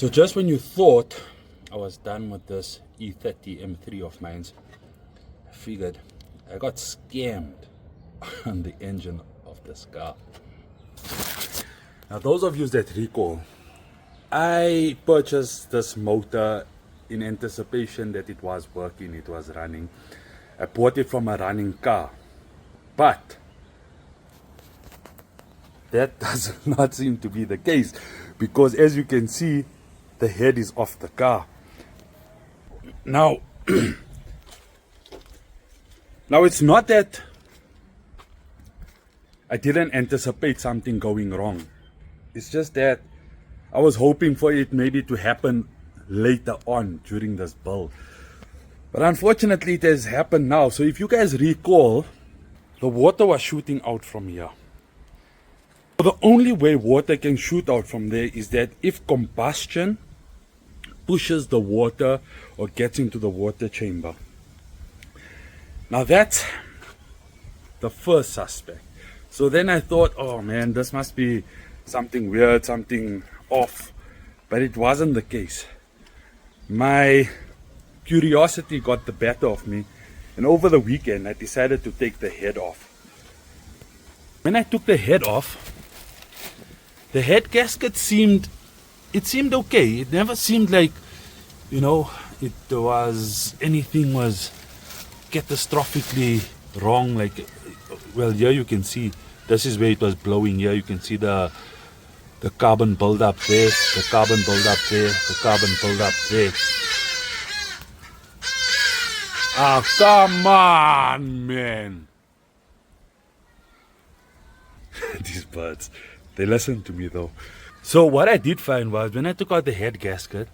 So just when you thought I was done with this E30 M3 of mine, I figured I got scammed on the engine of this car. Now those of you that recall, I purchased this motor in anticipation that it was working, it was running. I bought it from a running car, but that does not seem to be the case, because as you can see, the head is off the car. Now, now it's not that I didn't anticipate something going wrong. It's just that I was hoping for it maybe to happen later on during this build. But unfortunately it has happened now. So if you guys recall, the water was shooting out from here. The only way water can shoot out from there is that if combustion pushes the water or gets into the water chamber. Now that's the first suspect. So then I thought, oh man, this must be something weird, something off. But it wasn't the case. My curiosity got the better of me, and over the weekend I decided to take the head off. When I took the head off, the head gasket seemed okay. It never seemed like, anything was catastrophically wrong. Like, well, here you can see, this is where it was blowing. Here you can see the carbon buildup there, the carbon buildup there, the carbon buildup there. Ah, come on, man. These birds, they listen to me though. So what I did find was, when I took out the head gasket,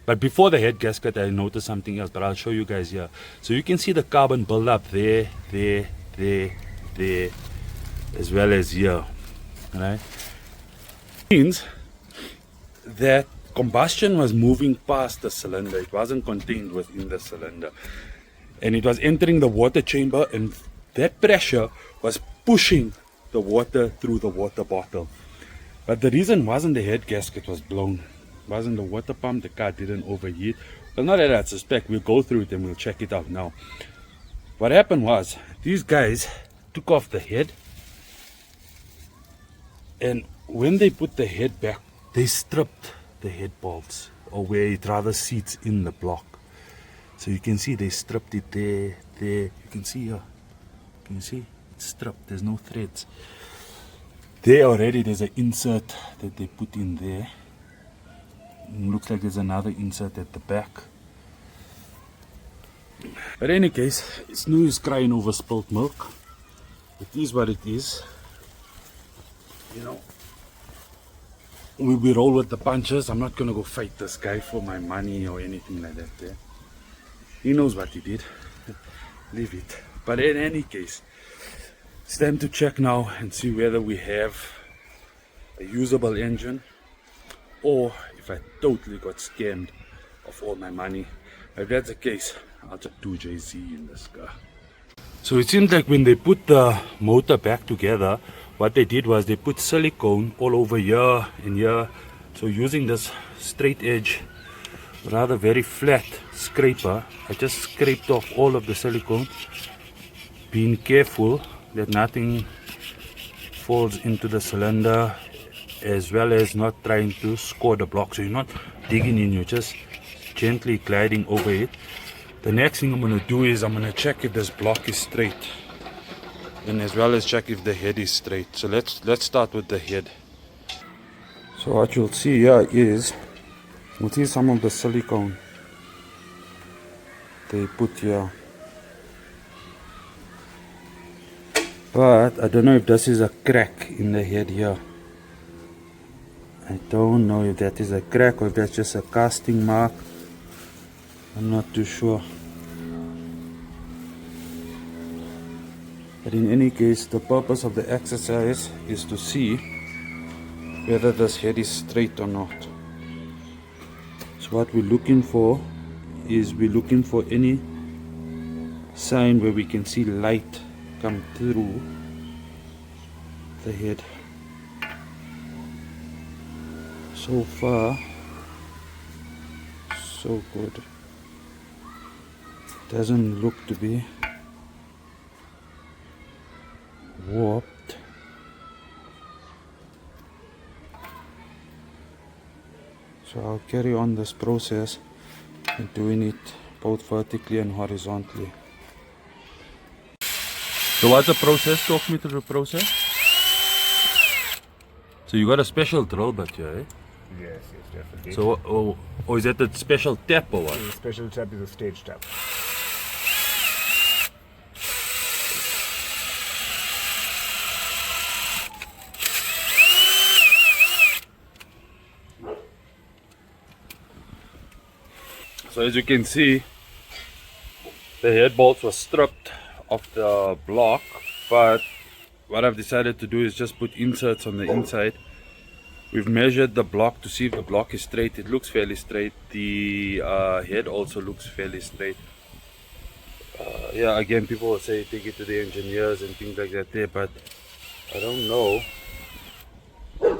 but before the head gasket I noticed something else, but I'll show you guys here. So you can see the carbon buildup there, as well as here. Right? Means that combustion was moving past the cylinder. It wasn't contained within the cylinder, and it was entering the water chamber, and that pressure was pushing the water through the water bottle. But the reason wasn't the head gasket was blown, wasn't the water pump, the car didn't overheat. Well, not that I suspect. We'll go through it and we'll check it out now. What happened was, these guys took off the head, and when they put the head back, they stripped the head bolts, or where it rather seats in the block. So you can see they stripped it there. You can see here. Can you see? It's stripped. There's no threads. There already there's an insert that they put in there. It looks like there's another insert at the back. But in any case, it's no use crying over spilt milk. It is what it is. We roll with the punches. I'm not gonna go fight this guy for my money or anything like that there. He knows what he did. Leave it. But in any case, it's time to check now and see whether we have a usable engine, or if I totally got scammed of all my money. If that's the case, I'll just do JZ in this car. So it seems like when they put the motor back together, what they did was they put silicone all over here and here. So using this straight edge, rather very flat scraper, I just scraped off all of the silicone, being careful that nothing falls into the cylinder, as well as not trying to score the block. So you're not digging in, you're just gently gliding over it. The next thing I'm going to do is I'm going to check if this block is straight, and as well as check if the head is straight. So let's start with the head. So what you'll see here is, you'll see some of the silicone they put here, but I don't know if this is a crack in the head here. I don't know if that is a crack or if that's just a casting mark. I'm not too sure. But in any case, the purpose of the exercise is to see whether this head is straight or not. So what we're looking for is, we're looking for any sign where we can see light come through the head. So far so good. Doesn't look to be warped. So I'll carry on this process and doing it both vertically and horizontally. So what's the process? Talk me through the process. So you got a special drill bit here, eh? Yes, definitely. So, or is that the special tap or what? The special tap is a stage tap. So as you can see, the head bolts were stripped of the block, but what I've decided to do is just put inserts on the inside. We've measured the block to see if the block is straight. It looks fairly straight. The head also looks fairly straight. Yeah, again, people will say take it to the engineers and things like that there, but I don't know.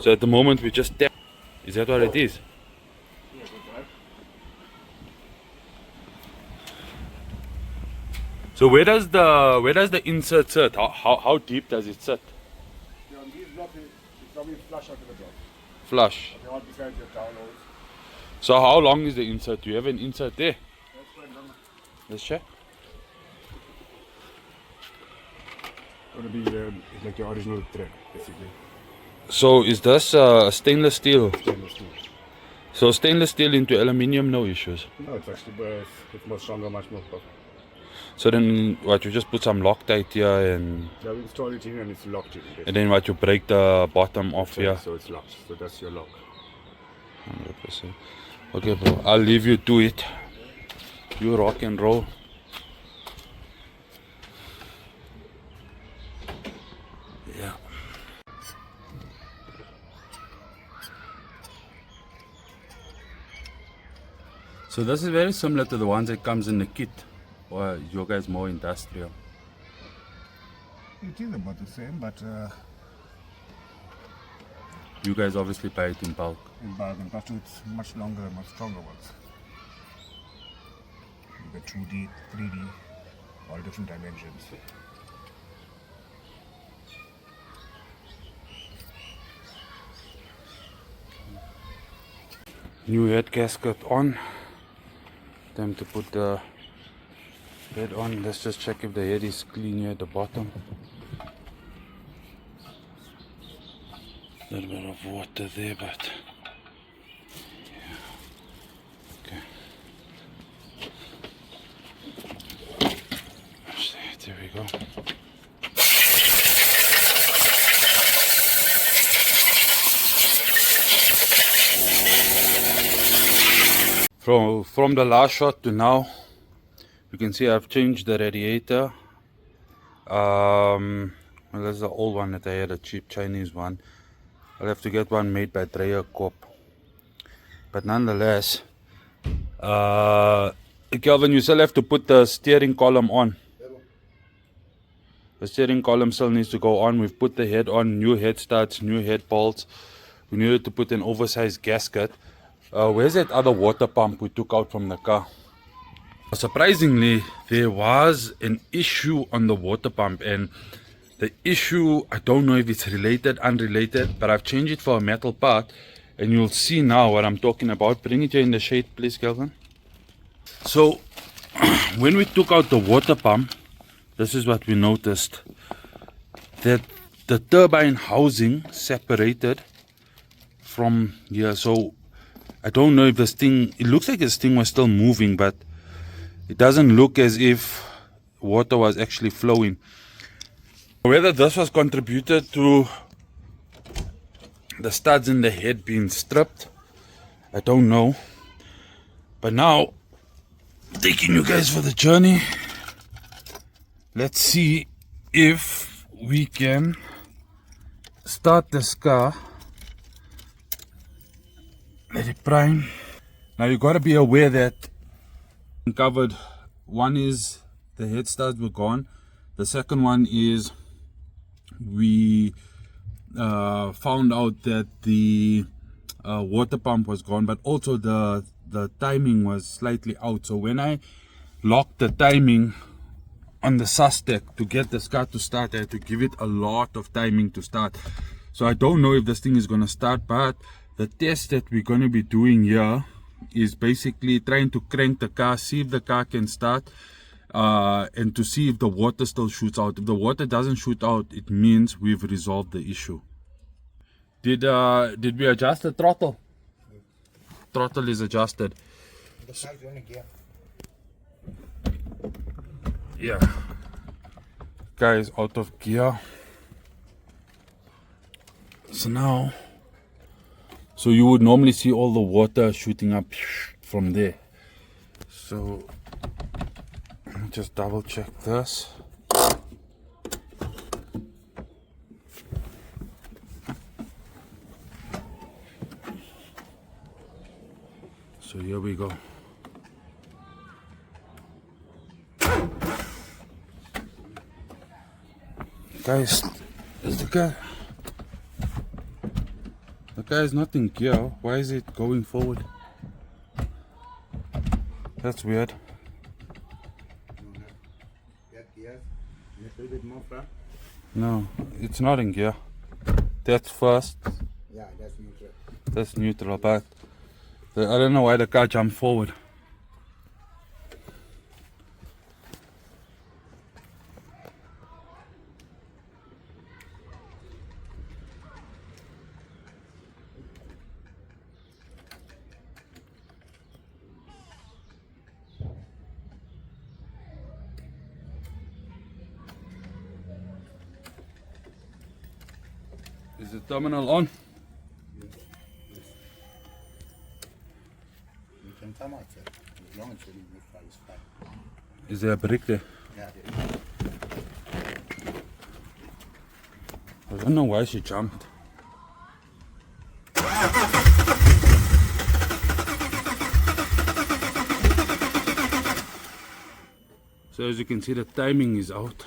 So at the moment we just tap. Is that what it is? So where does the insert sit? How deep does it sit? Yeah, on these blocks, it's probably flush out to the block. Flush. They all beside your down holes. So how long is the insert? Do you have an insert there? That's quite long. Let's check. Going to be like the original thread, basically. So is this stainless steel? Stainless steel. So stainless steel into aluminium, no issues. No, it's actually it's more stronger, much more perfect. So then what, you just put some Loctite here and Yeah, we install it in and it's locked in. and then what, you break the bottom off here? So it's locked. So that's your lock. 100%. Okay bro, I'll leave you to it. You rock and roll. Yeah. So this is very similar to the ones that comes in the kit, or your guys more industrial? It is about the same, but You guys obviously buy it in bulk. in bargain, but it's much longer and much stronger ones. You get 2D, 3D, all different dimensions. New head gasket on. Time to put the head on. Let's just check if the head is clean here at the bottom. A little bit of water there, but yeah. Okay. There we go. From the last shot to now, you can see I've changed the radiator. Well, that's the old one that I had, a cheap Chinese one. I'll have to get one made by Dreyer Corp. But nonetheless, Kelvin, you still have to put the steering column on. The steering column still needs to go on. We've put the head on, new head studs, new head bolts. We needed to put an oversized gasket. Where's that other water pump we took out from the car? Surprisingly, there was an issue on the water pump, and the issue, I don't know if it's related, unrelated, but I've changed it for a metal part, and you'll see now what I'm talking about. Bring it here in the shade, please, Kelvin. So, when we took out the water pump, this is what we noticed, that the turbine housing separated from here. So, I don't know if this thing, it looks like this thing was still moving, but it doesn't look as if water was actually flowing. Whether this was contributed to the studs in the head being stripped, I don't know. But now, taking you guys for the journey, let's see if we can start this car. Let it prime. Now you got to be aware that covered, one is the head studs were gone. The second one is we found out that the water pump was gone, but also the the timing was slightly out. So when I locked the timing on the SUSTEC to get this car to start, I had to give it a lot of timing to start. So I don't know if this thing is going to start, but the test that we're going to be doing here is basically trying to crank the car, see if the car can start, and to see if the water still shoots out. If the water doesn't shoot out, it means we've resolved the issue. Did we adjust the throttle? Throttle is adjusted. The car's on a gear. Yeah. Car is out of gear. So now, so you would normally see all the water shooting up from there. So let me just double check this. So here we go. Guys, is the car? The car is not in gear. Why is it going forward? That's weird. Gears. A little bit more front. No, it's not in gear. That's first. Yeah, that's neutral. That's neutral, but I don't know why the car jumped forward. Is the terminal on? You can come out, sir. As long as you leave your car is fine. Is there a brick there? Yeah, there is. I don't know why she jumped. So as you can see, the timing is out.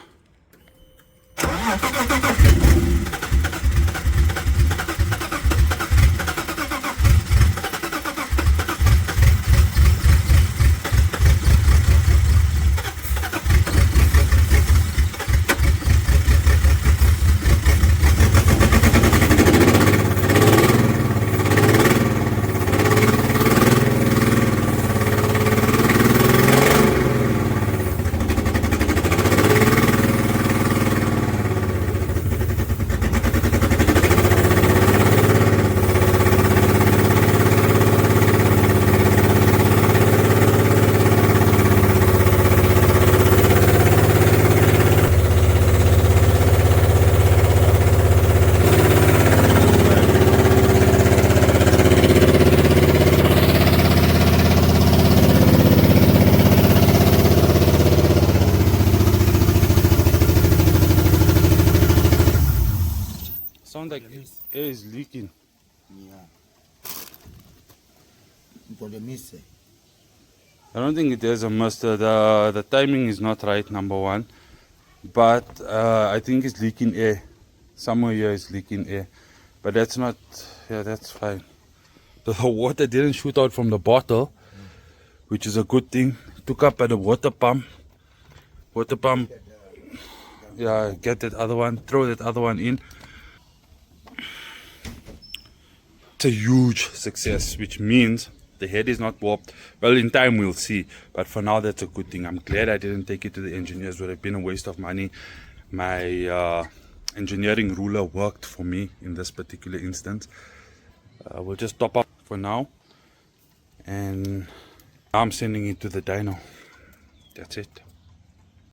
Sound like air is leaking. Yeah. Got a miss. I don't think it is a must. The timing is not right, number one. But I think it's leaking air. Somewhere here is leaking air. But that's not, yeah, that's fine. The water didn't shoot out from the bottle, which is a good thing. Took up at the water pump. Water pump, yeah, get that other one, throw that other one in. It's a huge success, which means the head is not warped. Well, in time we'll see, but for now that's a good thing. I'm glad I didn't take it to the engineers. It would have been a waste of money. My engineering ruler worked for me in this particular instance. We'll just top up for now, and I'm sending it to the dyno. That's it.